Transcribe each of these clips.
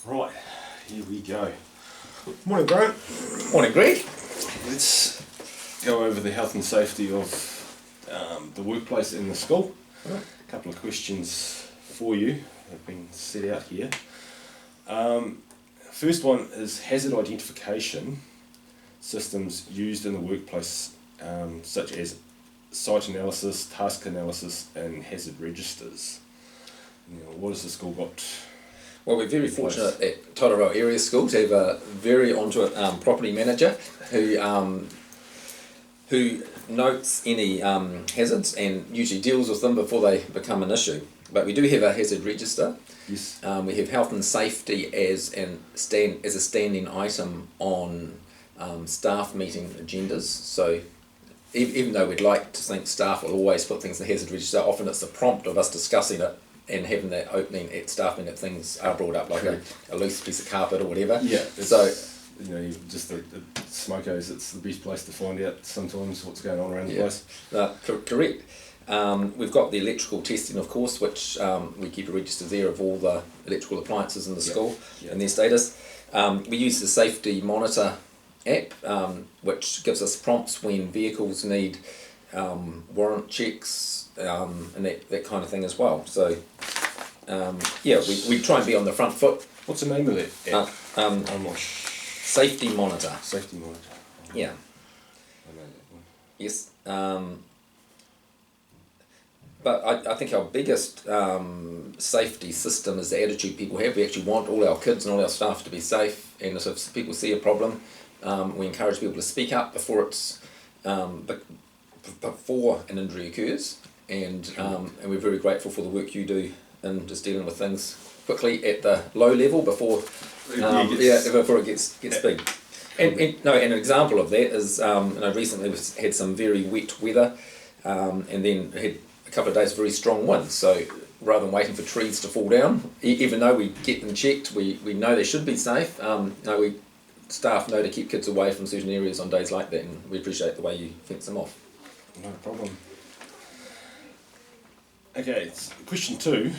Right, here we go. Morning, Grant. Morning, Greg. Let's go over the health and safety of the workplace in the school. Right. A couple of questions for you have been set out here. First one is hazard identification systems used in the workplace, such as site analysis, task analysis, and hazard registers. What has the school got? Well, we're very fortunate at Tairao Area School to have a very onto it property manager who notes any hazards and usually deals with them before they become an issue. But we do have a hazard register. Yes. We have health and safety as a standing item on staff meeting agendas. So even though we'd like to think staff will always put things in the hazard register, often it's the prompt of us discussing it and having that opening at staff meeting that things are brought up, like a loose piece of carpet or whatever. Yeah. So just the smokos, it's the best place to find out sometimes what's going on around the place. Correct. We've got the electrical testing, of course, which we keep a register there of all the electrical appliances in the school and their status. We use the Safety Monitor app, which gives us prompts when vehicles need warrant checks and that kind of thing as well. So, we try and be on the front foot. What's the name of that app? I'm not Safety Monitor. Safety Monitor. Yeah. I know that one. Yes. But I think our biggest safety system is the attitude people have. We actually want all our kids and all our staff to be safe, and so if people see a problem, we encourage people to speak up before it's before an injury occurs, and we're very grateful for the work you do in just dealing with things quickly at the low level before it gets big. And an example of that is recently we've had some very wet weather, and then had a couple of days of very strong winds. So rather than waiting for trees to fall down, even though we get them checked, we know they should be safe. Staff know to keep kids away from certain areas on days like that, and we appreciate the way you fence them off. No problem. Okay, question 2.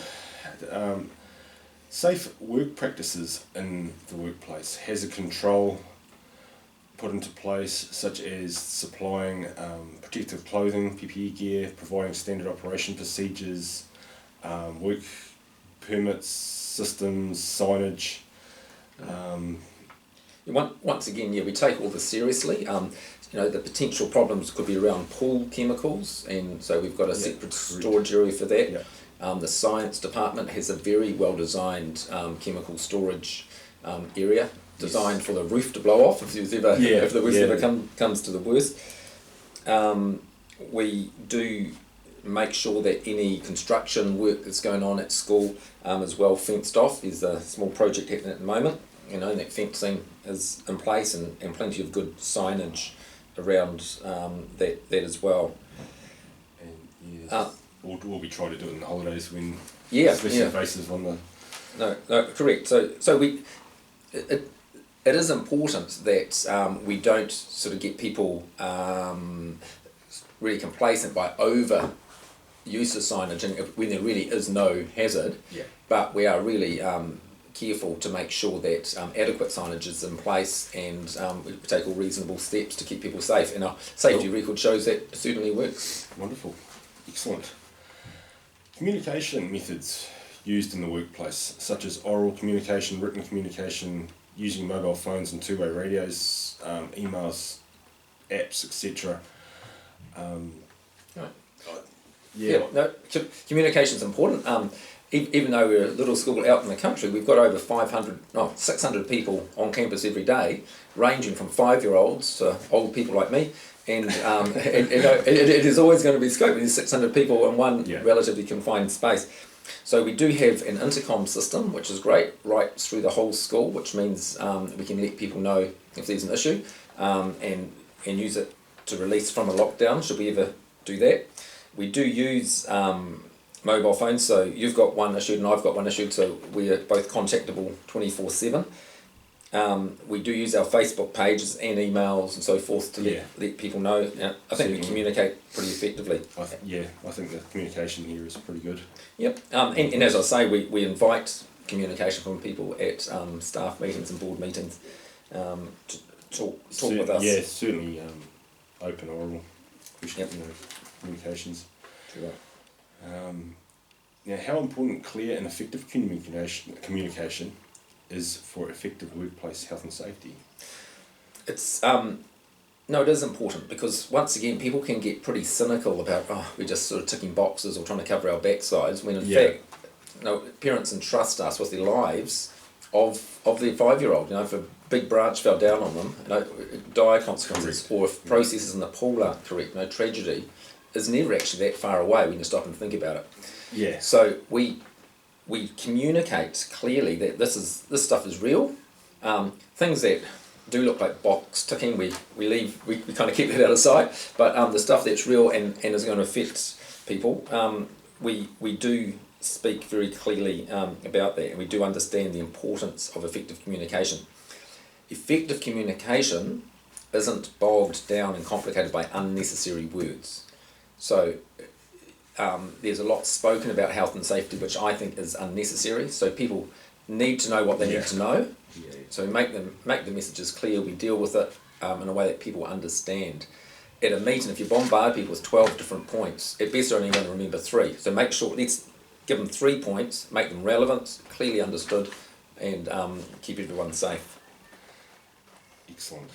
Safe work practices in the workplace. Hazard control put into place, such as supplying protective clothing, PPE gear, providing standard operation procedures, work permits, systems, signage. Once again, we take all this seriously. The potential problems could be around pool chemicals, and so we've got a separate storage area for that. Yeah. The science department has a very well designed chemical storage area designed for the roof to blow off if the worst ever comes to the worst. We do make sure that any construction work that's going on at school is well fenced off. There's a small project happening at the moment, and that fencing is in place and plenty of good signage around that as well. And we'll be trying to do it in the holidays when especially invasive on the... No, correct. So we it is important that we don't sort of get people really complacent by over use of signage and when there really is no hazard. Yeah. But we are really careful to make sure that adequate signage is in place, and we take all reasonable steps to keep people safe. And our safety record shows that it certainly works. Wonderful. Excellent. Communication methods used in the workplace, such as oral communication, written communication, using mobile phones and two-way radios, emails, apps, etc. Communication is important. Even though we're a little school out in the country, we've got over 600 people on campus every day, ranging from 5-year-olds to old people like me. And it is always going to be scope. There's 600 people in one relatively confined space. So we do have an intercom system, which is great, right through the whole school, which means we can let people know if there's an issue and use it to release from a lockdown, should we ever do that. We do use mobile phones, so you've got one issued and I've got one issued, so we are both contactable 24/7. We do use our Facebook pages and emails and so forth to let people know. I think we communicate pretty effectively. I think the communication here is pretty good. Yep, and as I say, we invite communication from people at staff meetings and board meetings to talk with us. Yeah, certainly open oral question, Yep. communications. Sure. Now, how important clear and effective communication is for effective workplace health and safety? It's no, it is important because once again, people can get pretty cynical about we're just sort of ticking boxes or trying to cover our backsides. When in fact, parents entrust us with their lives of their 5-year-old. If a big branch fell down on them, dire consequences, Correct. or if processes in the pool aren't correct, tragedy is never actually that far away when you stop and think about it. Yeah. So we communicate clearly that this stuff is real. Things that do look like box ticking, we kind of keep that out of sight. But the stuff that's real and is going to affect people, we do speak very clearly about that, and we do understand the importance of effective communication. Effective communication isn't bogged down and complicated by unnecessary words. So there's a lot spoken about health and safety, which I think is unnecessary. So people need to know what they need to know. Yeah. So make the messages clear. We deal with it in a way that people understand. At a meeting, if you bombard people with 12 different points, at best they're only going to remember 3. So make sure, let's give them 3 points, make them relevant, clearly understood, and keep everyone safe. Excellent.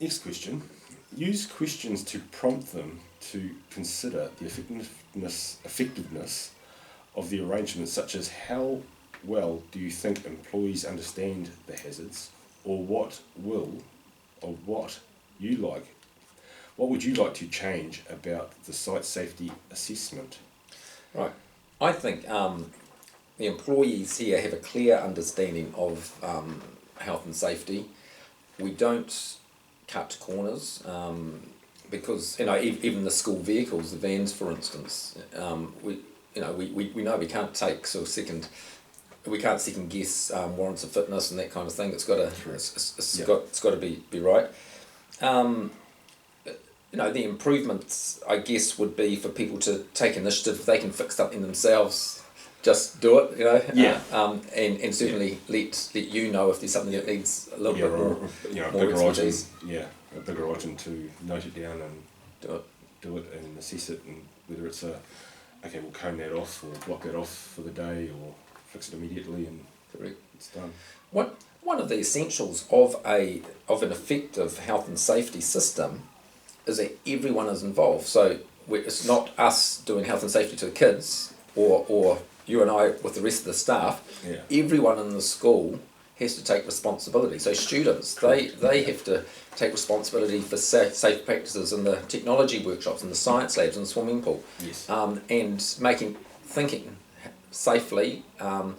Next question. Use questions to prompt them to consider the effectiveness of the arrangements, such as how well do you think employees understand the hazards, or what would you like to change about the site safety assessment? Right. I think the employees here have a clear understanding of health and safety. We don't cut corners because even the school vehicles, the vans, for instance, we know we can't take second guess warrants of fitness and that kind of thing. It's got to be right. The improvements, I guess, would be for people to take initiative. If they can fix something themselves, just do it. And certainly let you know if there's something that needs a little bit more. A bigger expertise. item. A bigger item to note it down and Do it. and assess it, and whether it's we'll cone that off or block that off for the day or fix it immediately and Correct. it's done. One of the essentials of an effective health and safety system is that everyone is involved. So it's not us doing health and safety to the kids or you and I with the rest of the staff. Yeah. Everyone in the school has to take responsibility. So students, they have to take responsibility for safe practices in the technology workshops, in the science labs, in the swimming pool. Yes. And thinking safely, and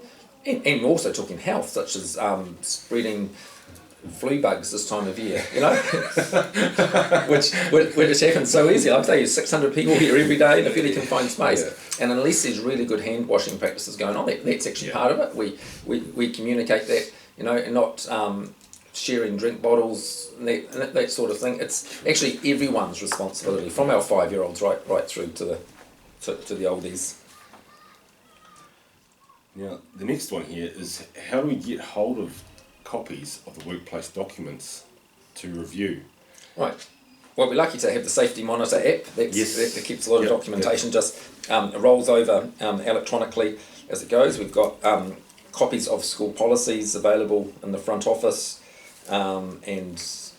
also talking health, such as spreading flu bugs this time of year, which happens so easy. I'll tell you, 600 people here every day in a fairly confined space, and unless there's really good hand washing practices going on, that's actually part of it. We communicate that, and not sharing drink bottles and that sort of thing. It's actually everyone's responsibility, from our 5-year-olds right through to the oldies. Now, the next one here is, how do we get hold of copies of the workplace documents to review? Right. Well, we're lucky to have the Safety Monitor app. That keeps a lot of documentation, just rolls over electronically as it goes. We've got copies of school policies available in the front office, and as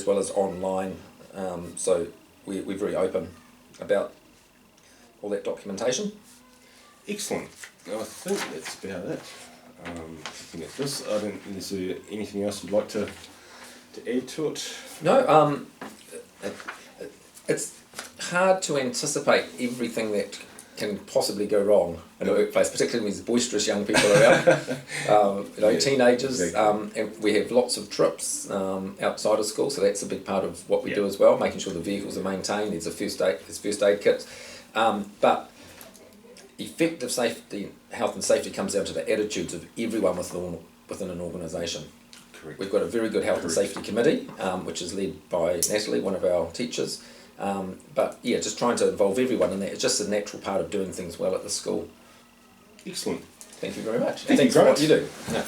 well as online. So we're very open about all that documentation. Excellent. I think that's about it. Looking at this, is there anything else you'd like to add to it? No, it's hard to anticipate everything that can possibly go wrong in a workplace, particularly when there's boisterous young people around, teenagers. Exactly. And we have lots of trips outside of school, so that's a big part of what we do as well, making sure the vehicles are maintained. There's first aid kits, but effective safety, health and safety comes down to the attitudes of everyone within an organisation. Correct. We've got a very good health and safety committee, which is led by Natalie, one of our teachers, But yeah, just trying to involve everyone in that. It's just a natural part of doing things well at the school. Excellent. Thank you very much. Thank you, Thanks for what Grant. you do. Yeah.